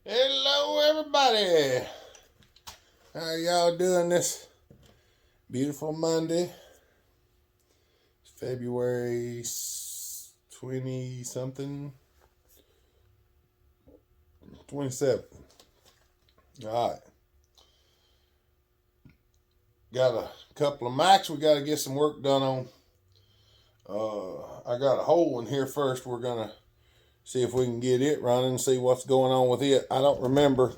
Hello, everybody. How y'all doing this beautiful Monday? February 20 something, 27th. All right. Got a couple of Macs we got to get some work done on. I got a whole one here first. We're going to see if we can get it running and see what's going on with it. I don't remember.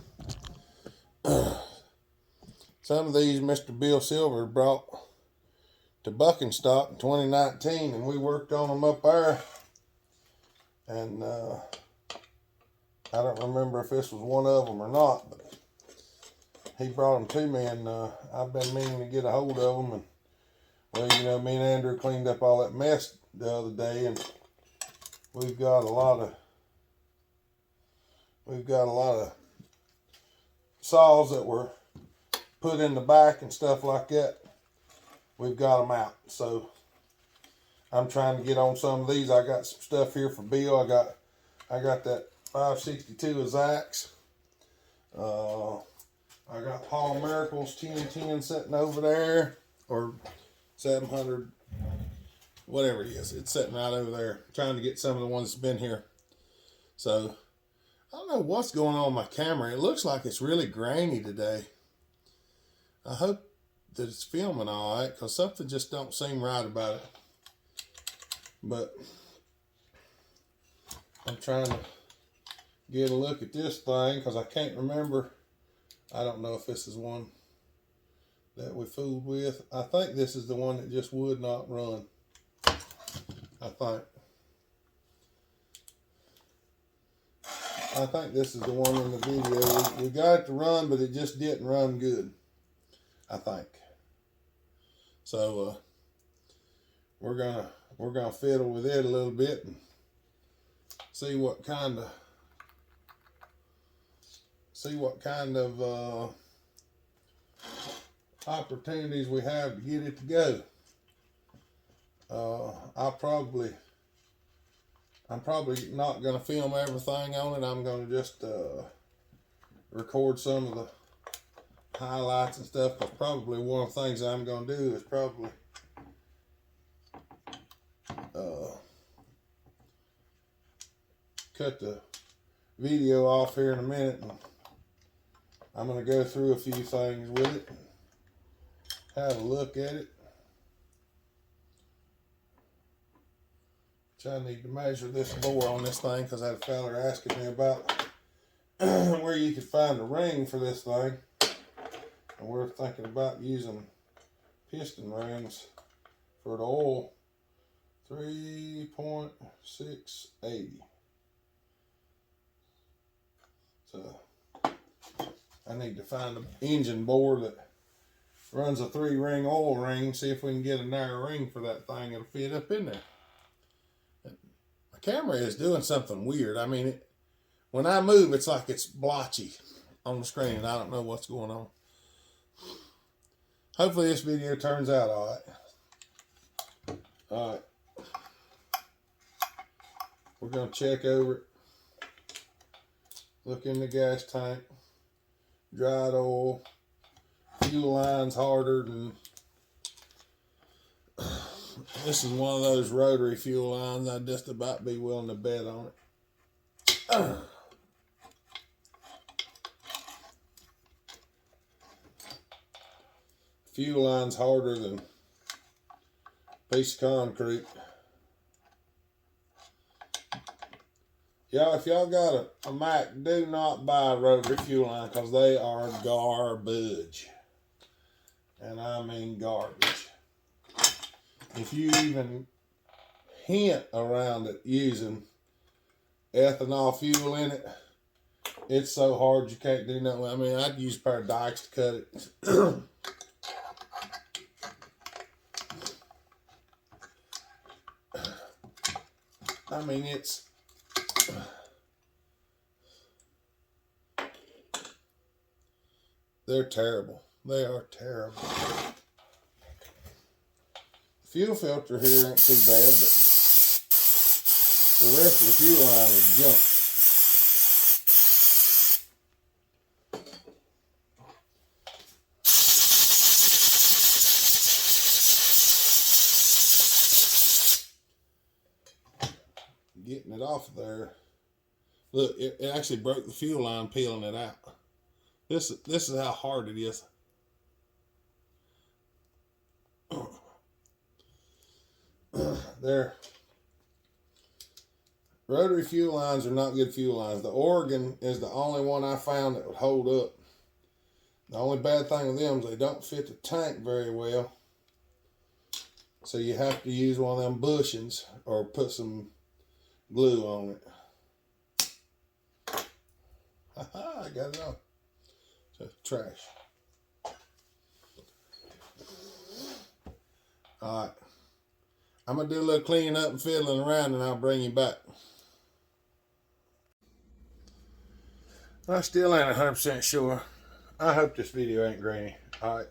Some of these Mr. Bill Silver brought to Buckenstock in 2019, and we worked on them up there. And I don't remember if this was one of them or not, but he brought them to me, and I've been meaning to get a hold of them. And well, you know, me and Andrew cleaned up all that mess the other day, and we've got a lot of saws that were put in the back and stuff like that. We've got them out, so I'm trying to get on some of these. I got some stuff here for Bill. I got that 562 of Zach's. I got Paul Miracle's 1010 sitting over there, or 700, whatever it is. It's sitting right over there. I'm trying to get some of the ones that's been here. So I don't know what's going on with my camera. It looks like it's really grainy today. I hope that it's filming all right, because something just don't seem right about it. But I'm trying to get a look at this thing, because I can't remember. I don't know if this is one that we fooled with. I think this is the one that just would not run. I think this is the one in the video. We got it to run, but it just didn't run good, I think. So we're gonna fiddle with it a little bit and see what kind of opportunities we have to get it to go. I'm probably not going to film everything on it. I'm going to just record some of the highlights and stuff, because probably one of the things I'm going to do is probably cut the video off here in a minute, and I'm going to go through a few things with it, have a look at it. I need to measure this bore on this thing, because I had a fella asking me about where you could find a ring for this thing, and we're thinking about using piston rings for the oil. 3.680. So I need to find an engine bore that runs a 3-ring oil ring, see if we can get a narrow ring for that thing. It'll fit up in there. My camera is doing something weird. I mean, when I move, it's like it's blotchy on the screen, and I don't know what's going on. Hopefully this video turns out all right. All right. We're going to check over it. Look in the gas tank. Dried oil. Fuel line's harder than... This is one of those rotary fuel lines. I'd just about be willing to bet on it. Fuel line's harder than a piece of concrete. Y'all, if y'all got a Mac, do not buy a rotary fuel line, because they are garbage. And I mean garbage. If you even hint around it using ethanol fuel in it, it's so hard you can't do nothing. I mean, I'd use a pair of dikes to cut it. I mean, they're terrible. They are terrible. The fuel filter here ain't too bad, but the rest of the fuel line is junk. it off of there. Look, it actually broke the fuel line peeling it out. This is how hard it is. There. Rotary fuel lines are not good fuel lines. The Oregon is the only one I found that would hold up. The only bad thing with them is they don't fit the tank very well. So you have to use one of them bushings or put some glue on it. I got it on. So trash. Alright. I'm going to do a little cleaning up and fiddling around and I'll bring you back. I still ain't 100% sure. I hope this video ain't grainy. Alright.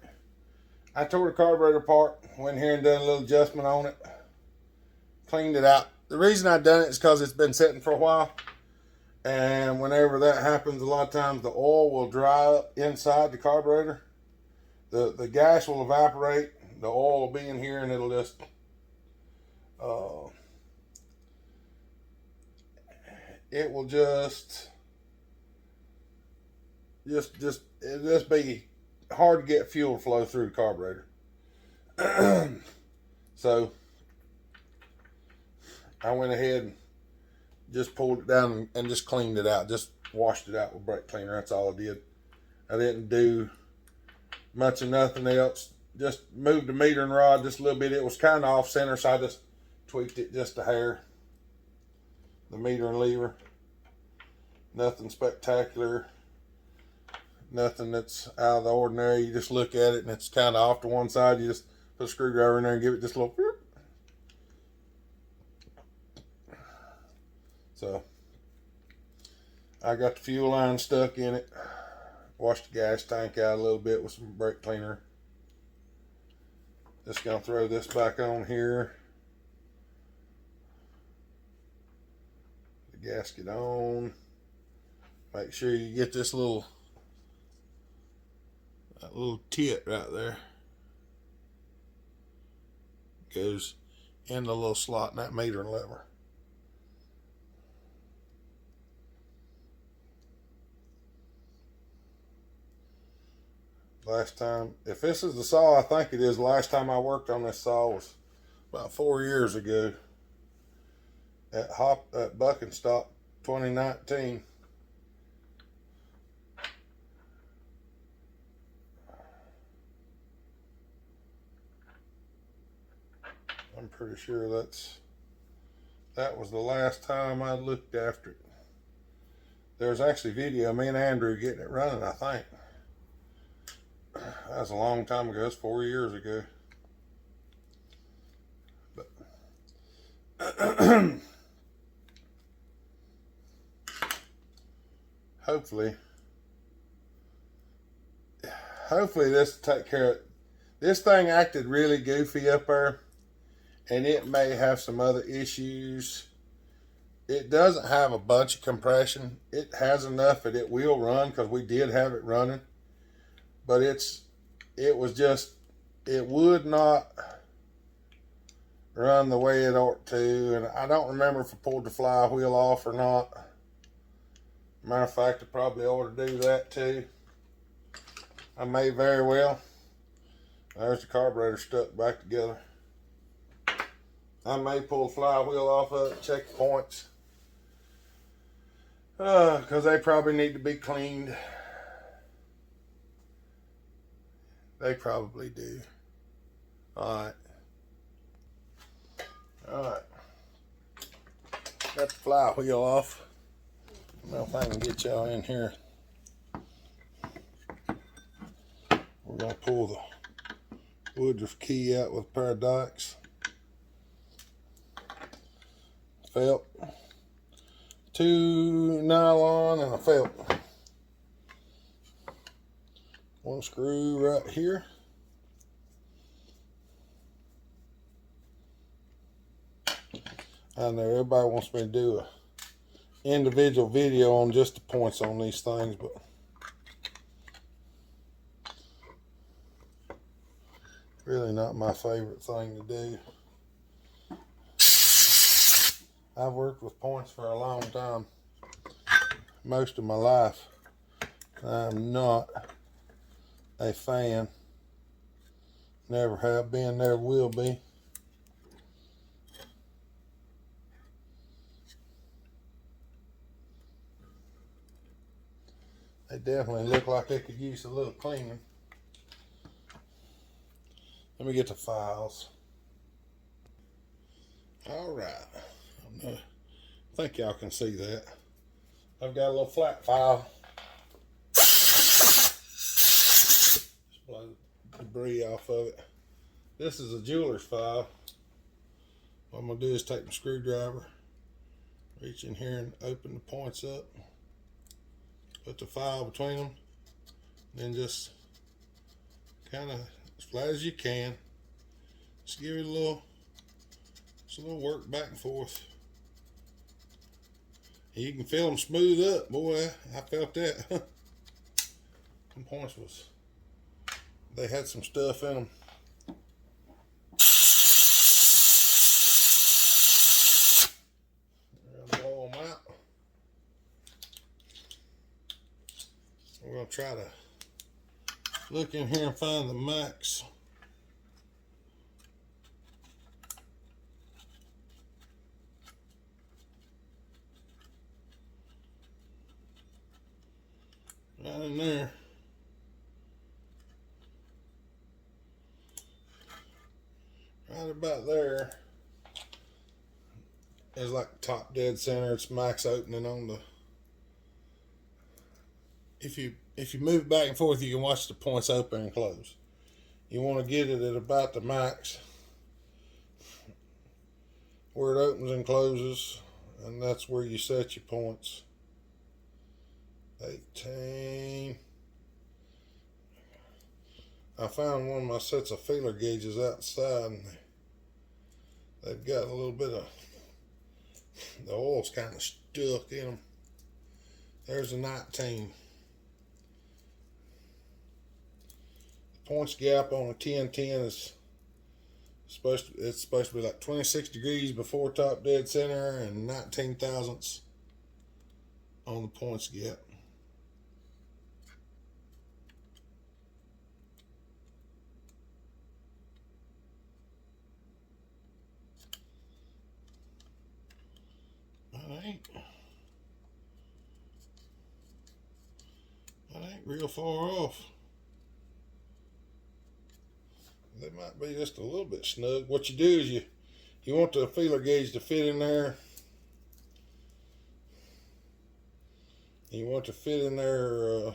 I tore the carburetor apart, went here and done a little adjustment on it. Cleaned it out. The reason I done it is because it's been sitting for a while. And whenever that happens, a lot of times the oil will dry up inside the carburetor. The gas will evaporate. The oil will be in here and it'll just it will just be hard to get fuel flow through the carburetor. So I went ahead and just pulled it down and just cleaned it out. Just washed it out with brake cleaner. That's all I did. I didn't do much of nothing else. Just moved the metering rod just a little bit. It was kind of off center, so I just tweaked it just a hair. The metering lever. Nothing spectacular. Nothing that's out of the ordinary. You just look at it and it's kind of off to one side. You just put a screwdriver in there and give it just a little. So I got the fuel line stuck in it. Washed the gas tank out a little bit with some brake cleaner. Just gonna throw this back on here. The gasket on. Make sure you get this little tit right there. Goes in the little slot in that metering lever. Last time, if this is the saw I think it is, last time I worked on this saw was about 4 years ago at Buck and Stop 2019. I'm pretty sure that was the last time I looked after it. There's actually video of me and Andrew getting it running, I think. That was a long time ago. It's 4 years ago. But hopefully this will take care of it. This thing acted really goofy up there, and it may have some other issues. It doesn't have a bunch of compression. It has enough that it will run, because we did have it running. But it would not run the way it ought to. And I don't remember if I pulled the flywheel off or not. Matter of fact, I probably ought to do that too. I may very well. There's the carburetor stuck back together. I may pull the flywheel off of it, check the points. Because they probably need to be cleaned. They probably do. Alright. Alright. Got the flywheel off. I don't know if I can get y'all in here. We're going to pull the Woodruff key out with a pair of dikes. Felt. 2 nylon and a felt. One screw right here. I know everybody wants me to do a individual video on just the points on these things, but really not my favorite thing to do. I've worked with points for a long time, most of my life. I'm not a fan. Never have been, never will be. They definitely look like they could use a little cleaning. Let me get the files. Alright. I think y'all can see that. I've got a little flat file. Just blow the debris off of it. This is a jeweler's file. What I'm going to do is take my screwdriver, reach in here and open the points up, put the file between them, and then just kind of as flat as you can. Just give it a little work back and forth. And you can feel them smooth up. Boy, I felt that. Them points they had some stuff in them. Blow them out. We're going to try to look in here and find the max. Right in there. Right about there is like top dead center. It's max opening on the. If you move back and forth, you can watch the points open and close. You want to get it at about the max where it opens and closes, and that's where you set your points. 18. I found one of my sets of feeler gauges outside, and they've got a little bit of the oil's kind of stuck in them. There's a 19. The points gap on a 1010 is supposed to be like 26 degrees before top dead center and 19 thousandths on the points gap. That ain't real far off. They might be just a little bit snug. What you do is you want the feeler gauge to fit in there. You want to fit in there.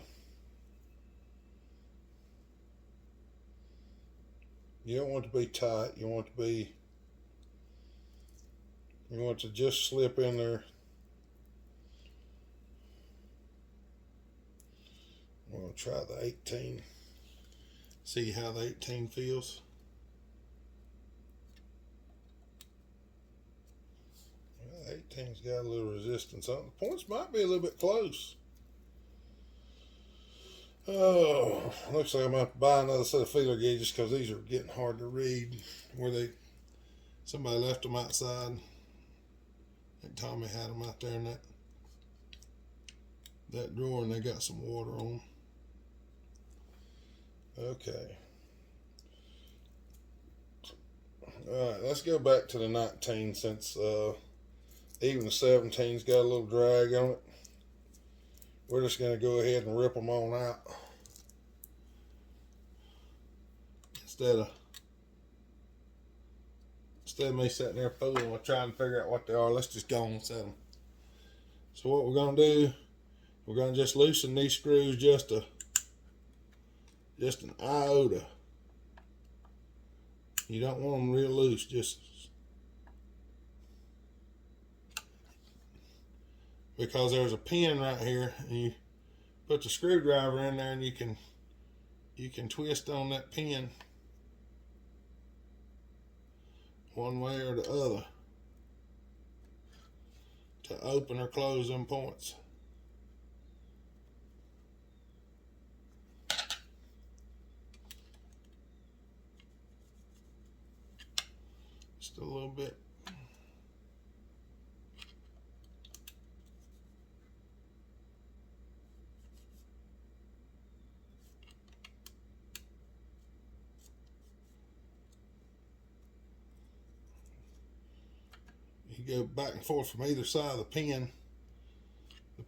You don't want it to be tight. You want to just slip in there. We're going to try the 18. See how the 18 feels. Well, the 18's got a little resistance on it. The points might be a little bit close. Oh, looks like I'm going to have to buy another set of feeler gauges because these are getting hard to read. Somebody left them outside. I think Tommy had them out there in that drawer, and they got some water on them. Okay. Alright, let's go back to the 19 since even the 17's got a little drag on it. We're just going to go ahead and rip them on out. Instead of me sitting there fooling with trying to figure out what they are, let's just go and set them. So what we're going to do, we're going to just loosen these screws just an iota. You don't want them real loose, just because there's a pin right here, and you put the screwdriver in there, and you can twist on that pin one way or the other to open or close them points. Just a little bit. go back and forth from either side of the pin. The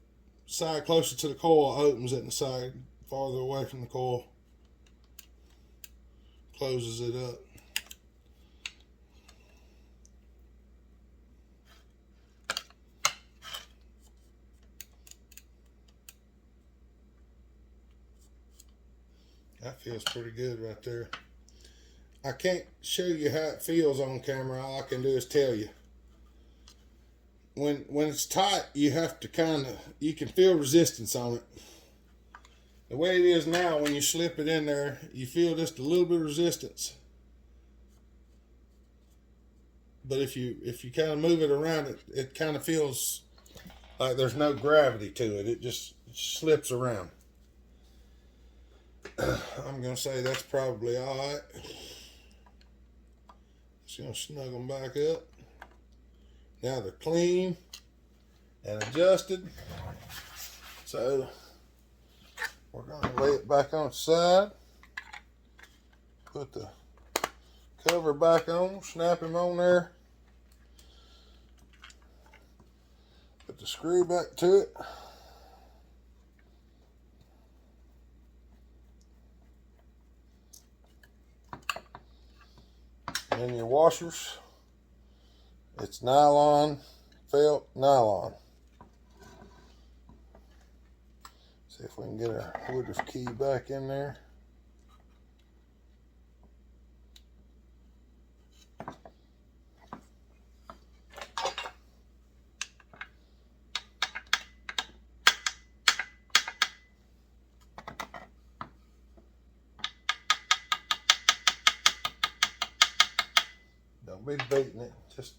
side closer to the coil opens it, and the side farther away from the coil closes it up. That feels pretty good right there. I can't show you how it feels on camera. All I can do is tell you. When it's tight, you have to you can feel resistance on it. The way it is now, when you slip it in there, you feel just a little bit of resistance. But if you kind of move it around, it kind of feels like there's no gravity to it. It just slips around. I'm going to say that's probably all right. Just going to snug them back up. Now they're clean and adjusted. So we're going to lay it back on its side. Put the cover back on, snap him on there. Put the screw back to it. And your washers, it's nylon, felt nylon. See if we can get our Woodruff key back in there. Don't be beating it, just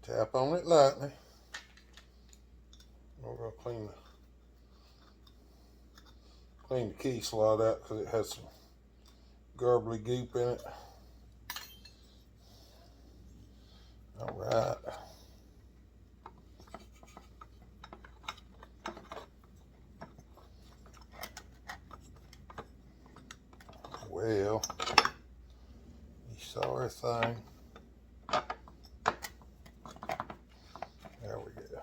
tap on it lightly. We're going to clean the key slot out because it has some garbly goop in it. All right. Well, you saw everything. There we go.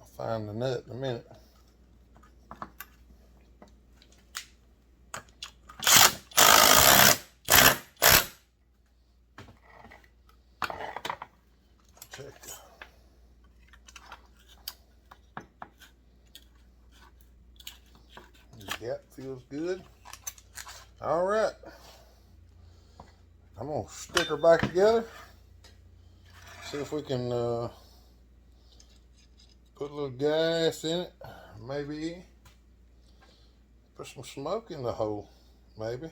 I'll find the nut in a minute. Check the gap feels good. All right. I'm going to stick her back together. See if we can put a little gas in it. Maybe put some smoke in the hole. Maybe.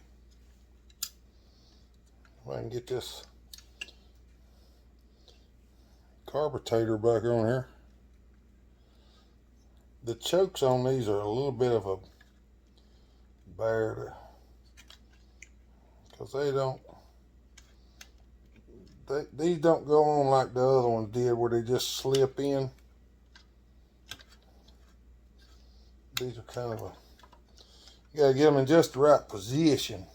If I can get this carburetor back on here. The chokes on these are a little bit of a bear because these don't go on like the other ones did where they just slip in. These are kind of you gotta get them in just the right position.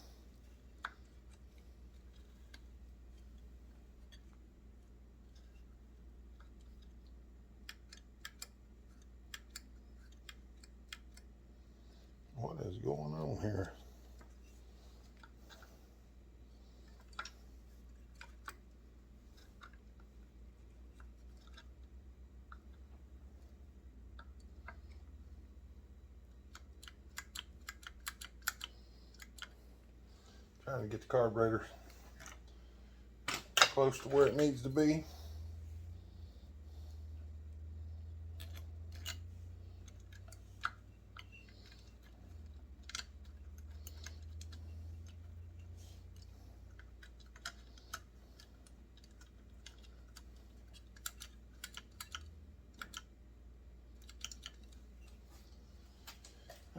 What is going on here? Trying to get the carburetor close to where it needs to be.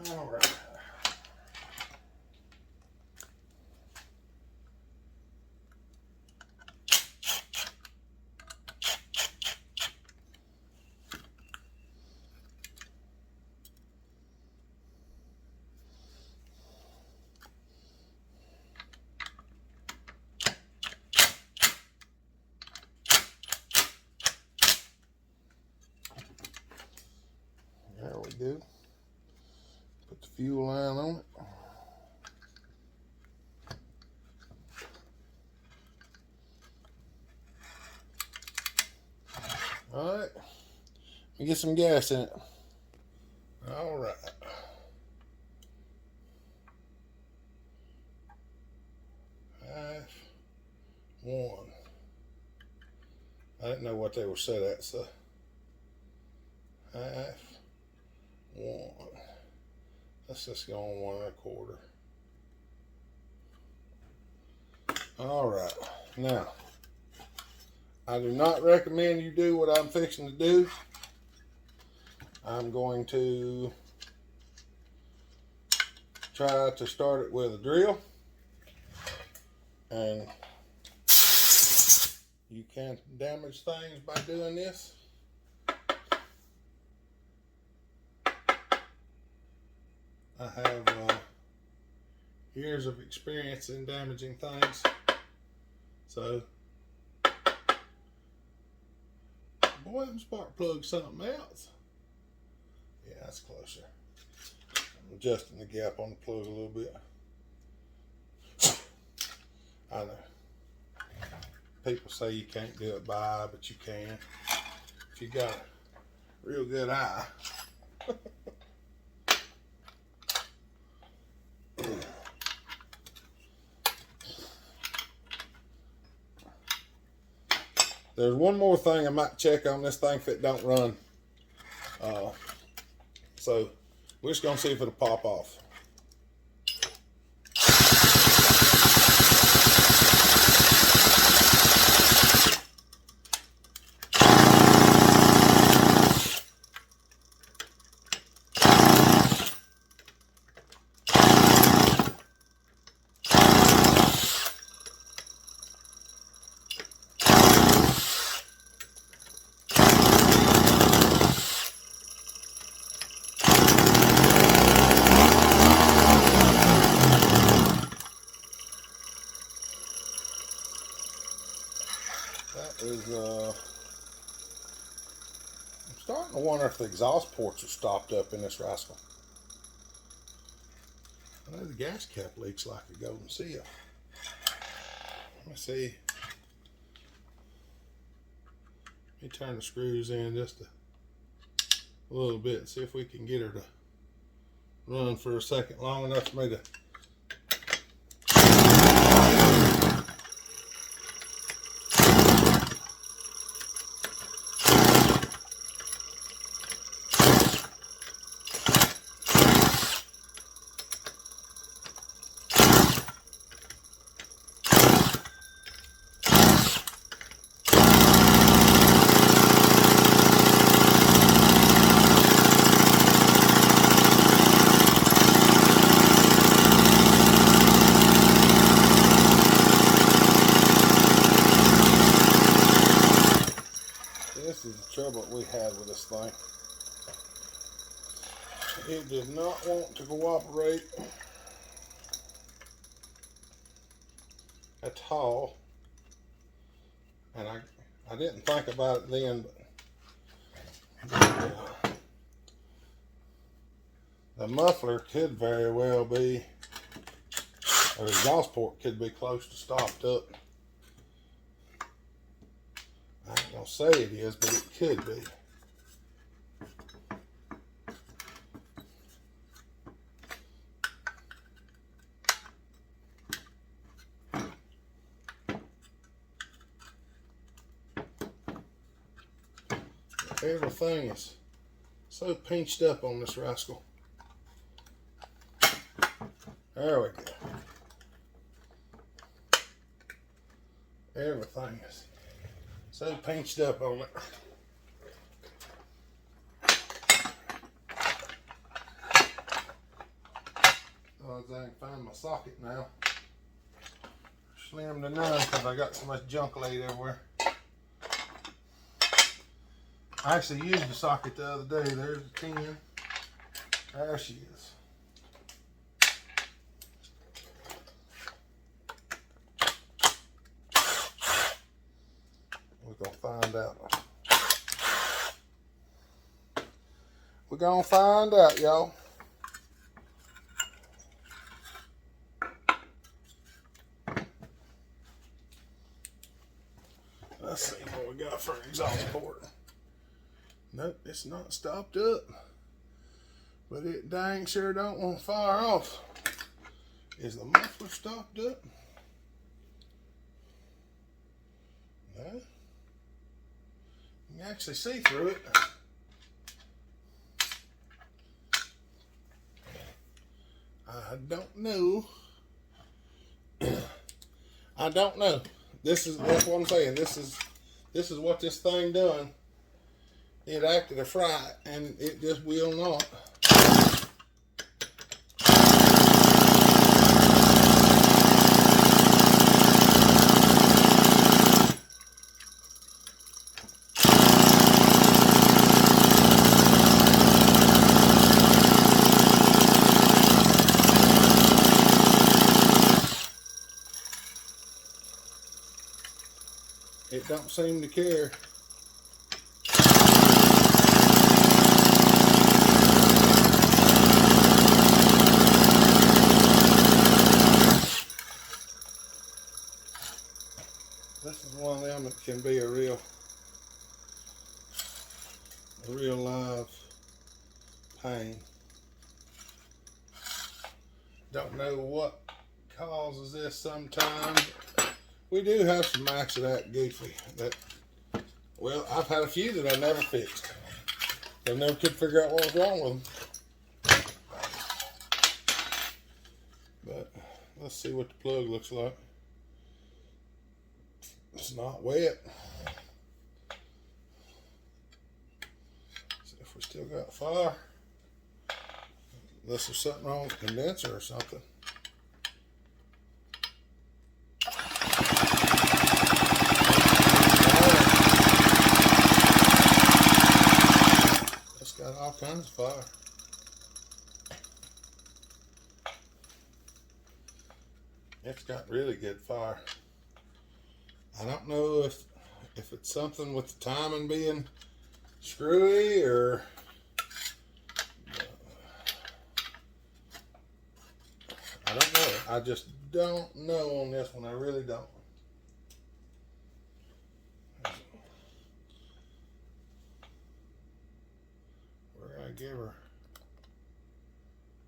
All right. go. Put the fuel line on it. All right, let me get some gas in it. All right. One. I didn't know what they were set at, so half one. Let's just go on 1 1/4. All right, now I do not recommend you do what I'm fixing to do. I'm going to try to start it with a drill, and you can damage things by doing this. I have years of experience in damaging things, so boy, them spark plugs something else. Yeah, that's closer. I'm adjusting the gap on the plug a little bit. I know. People say you can't do it by eye, but you can. If you got a real good eye. There's one more thing I might check on this thing if it don't run. So we're just gonna see if it'll pop off. I'm starting to wonder if the exhaust ports are stopped up in this rascal. I know the gas cap leaks like a golden seal. Let me see. Let me turn the screws in just a little bit and see if we can get her to run for a second long enough for me to. This is the trouble that we had with this thing. It did not want to cooperate at all, and I didn't think about it then, but the muffler could very well be, or the exhaust port could be close to stopped up. I ain't gonna say it is, but it could be. Everything is so pinched up on this rascal. There we go. Everything is so pinched up on it. Oh, I can find my socket now. Slim to none because I got so much junk laid everywhere. I actually used the socket the other day. There's the 10. There she is. We're going to find out We're gonna find out, y'all. Let's see what we got for an exhaust port. Nope, it's not stopped up. But it dang sure don't want to fire off. Is the muffler stopped up? No. You can actually see through it. I don't know. I don't know. That's what I'm saying. This is what this thing done. It acted a fright and it just will not. It don't seem to care. This is one of them that can be a real live pain. Don't know what causes this sometimes. We do have some Macs that goofy. Well, I've had a few that I never fixed. I never could figure out what was wrong with them. But let's see what the plug looks like. It's not wet. See if we still got fire. Unless there's something wrong with the condenser or something. It's got all kinds of fire. It's got really good fire. I don't know if it's something with the timing being screwy or I don't know. I just don't know on this one. I really don't. We're gonna give her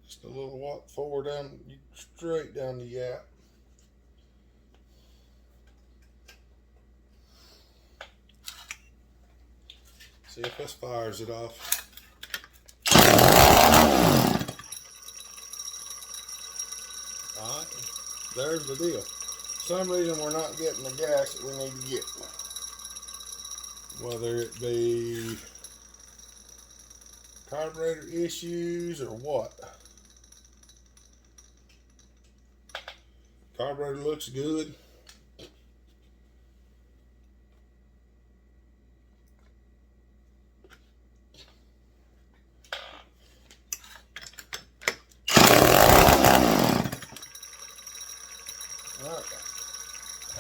just a little walk forward down, straight down the yap. See if this fires it off. Alright, there's the deal. For some reason we're not getting the gas that we need to get. Whether it be carburetor issues or what. Carburetor looks good.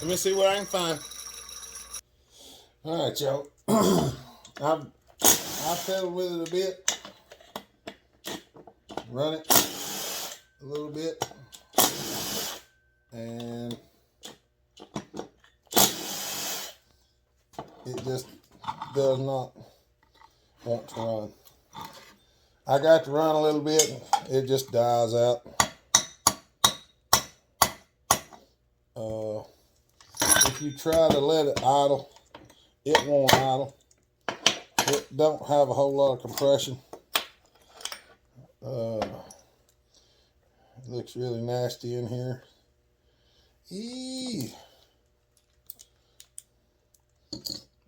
Let me see what I can find. All right, y'all. I've fiddled with it a bit. Run it a little bit. And it just does not want to run. I got to run a little bit. It just dies out. If you try to let it idle, it won't idle. It don't have a whole lot of compression. It looks really nasty in here. Eee.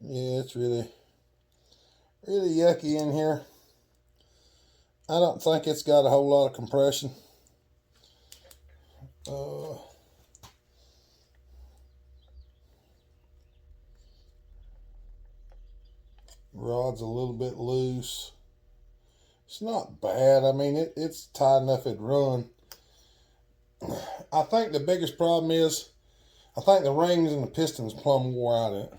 Yeah, it's really yucky in here. I don't think it's got a whole lot of compression. Rod's a little bit loose. It's not bad. I mean, it's tight enough it'd run. I think the biggest problem is, I think the rings and the pistons plumb wore out in it.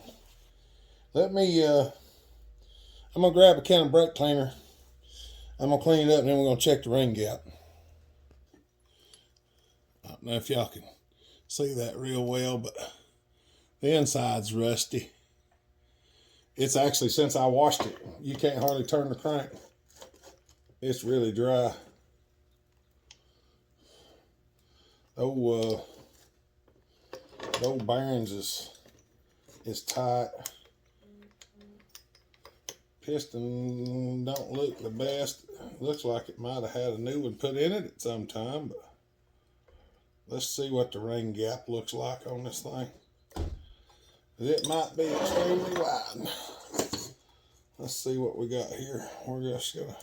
Let me, I'm gonna grab a can of brake cleaner I'm gonna clean it up and then we're gonna check the ring gap. I don't know if y'all can see that real well, but the inside's rusty. It's actually, since I washed it, you can't hardly turn the crank. It's really dry. Those bearings is tight. Piston don't look the best. Looks like it might have had a new one put in it at some time, but let's see what the ring gap looks like on this thing. It might be extremely wide. Let's see what we got here. We're just gonna.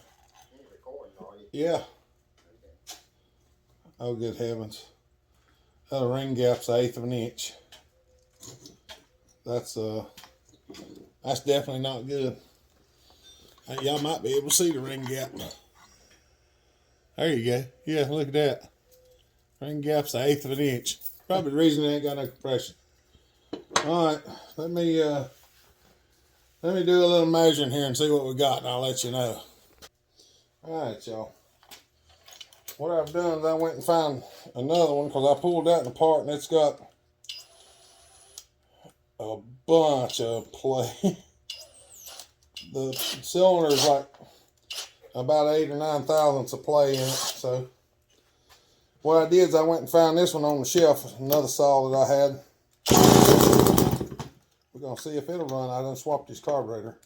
Yeah. Oh, good heavens. The ring gap's 1/8 of an inch. That's definitely not good. Y'all might be able to see the ring gap. There you go. Yeah, look at that. Ring gap's 1/8 of an inch. Probably the reason it ain't got no compression. All right, let me do a little measuring here and see what we got, and I'll let you know. All right, y'all. What I've done is I went and found another one because I pulled that apart and it's got a bunch of play. The cylinder's like about 8 or 9 thousandths of play in it. So what I did is I went and found this one on the shelf, another saw that I had. We're gonna see if it'll run. I done swapped his carburetor.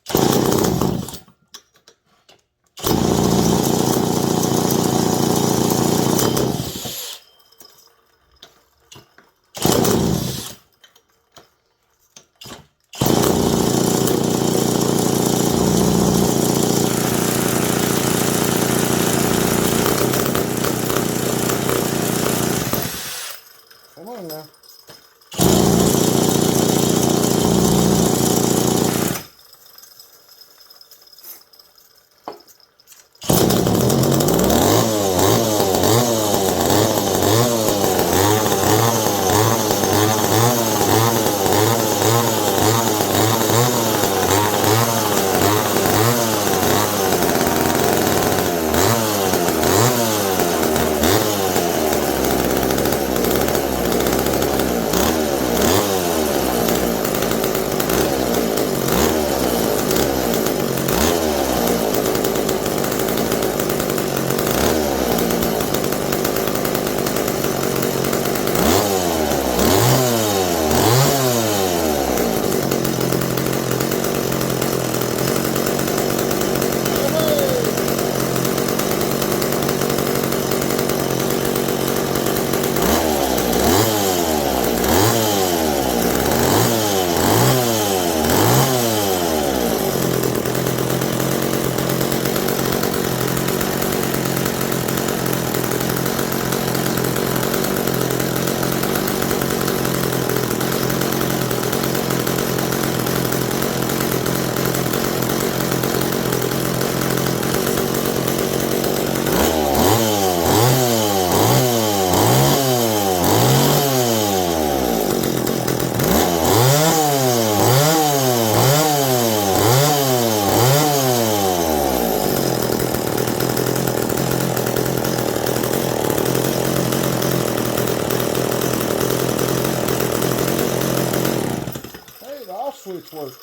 Come on now. Switch works.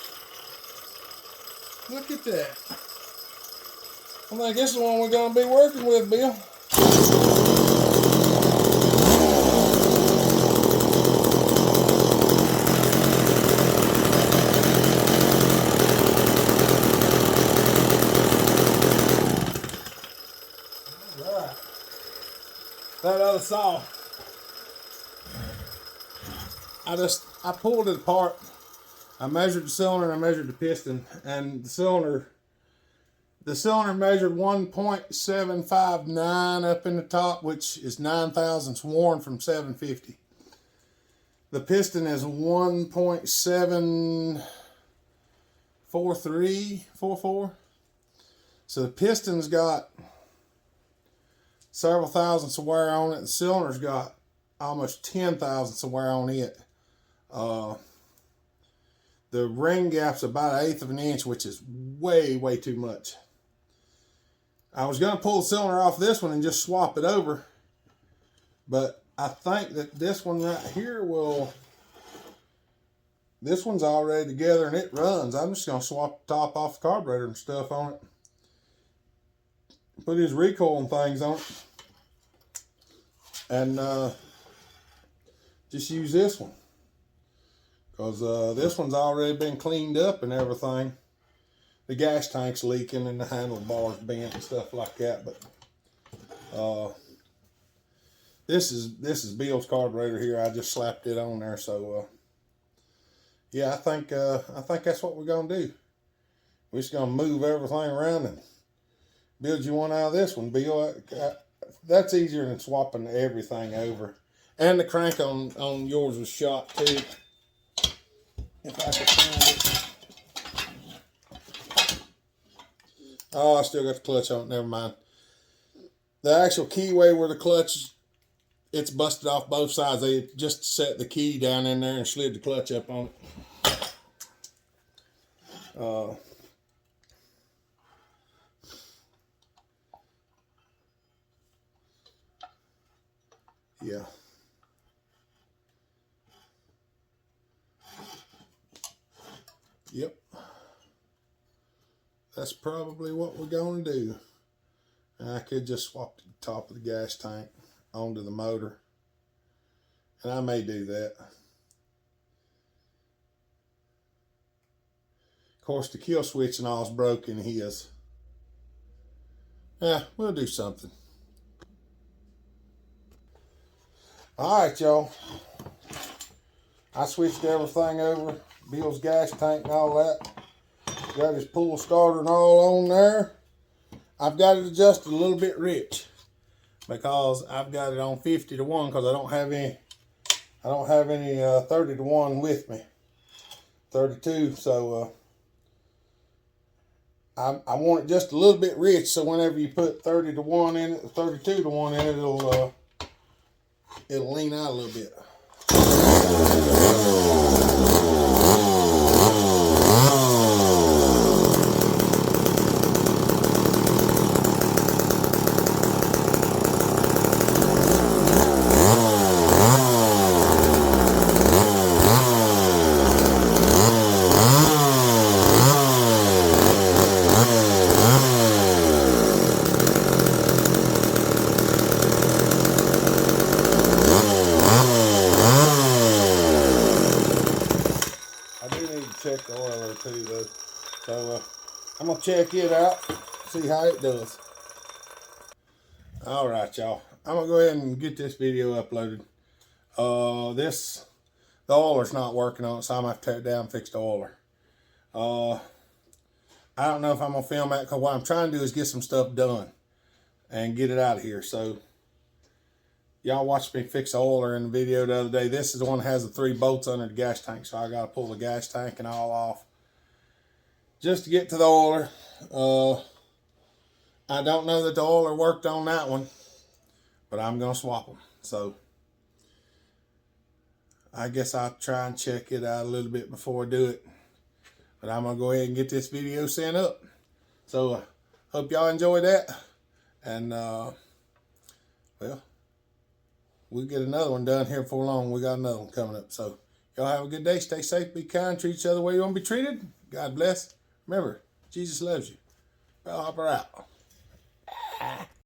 Look at that. I think this is the one we're going to be working with, Bill. All right. That other saw, I pulled it apart. I measured the cylinder and I measured the piston, and the cylinder measured 1.759 up in the top, which is 9 thousandths worn from 750. The piston is 1.74344. So the piston's got several thousandths of wear on it. The cylinder's got almost 10 thousandths of wear on it. The ring gap's about 1/8 of an inch, which is way, way too much. I was going to pull the cylinder off this one and just swap it over, but I think that this one right here will, this one's already together and it runs. I'm just going to swap the top off the carburetor and stuff on it. Put his recoil and things on it. And just use this one. Because this one's already been cleaned up and everything. The gas tank's leaking and the handlebars bent and stuff like that. But this is Bill's carburetor here. I just slapped it on there. So yeah, I think that's what we're gonna do. We're just gonna move everything around and build you one out of this one, Bill. That's easier than swapping everything over. And the crank on yours was shot too. If I could find it. Oh, I still got the clutch on it. Never mind. The actual keyway where the clutch, it's busted off both sides. They just set the key down in there and slid the clutch up on it. Yeah. Yep. That's probably what we're going to do. And I could just swap the top of the gas tank onto the motor. And I may do that. Of course, the kill switch and all is broken his. Yeah, we'll do something. Alright, y'all. I switched everything over. Bill's gas tank and all that. Got his pull starter and all on there. I've got it adjusted a little bit rich because I've got it on 50 to 1 because I don't have any 30 to 1 with me. 32, so I want it just a little bit rich, so whenever you put 30 to 1 in it, 32 to 1 in it, it'll lean out a little bit. Check the oil there too though. So I'm gonna check it out, see how it does. Alright, y'all. I'm gonna go ahead and get this video uploaded. The oiler's not working on it, so I'm gonna have to tear it down and fix the oiler. I don't know if I'm gonna film that because what I'm trying to do is get some stuff done and get it out of here. So y'all watched me fix the oiler in the video the other day. This is the one that has the 3 bolts under the gas tank, so I got to pull the gas tank and all off just to get to the oiler. I don't know that the oiler worked on that one, but I'm going to swap them. So I guess I'll try and check it out a little bit before I do it. But I'm going to go ahead and get this video sent up. So hope y'all enjoyed that. And, well, we'll get another one done here before long. We got another one coming up. So y'all have a good day. Stay safe. Be kind. Treat each other the way you want to be treated. God bless. Remember, Jesus loves you. Bell Hopper out.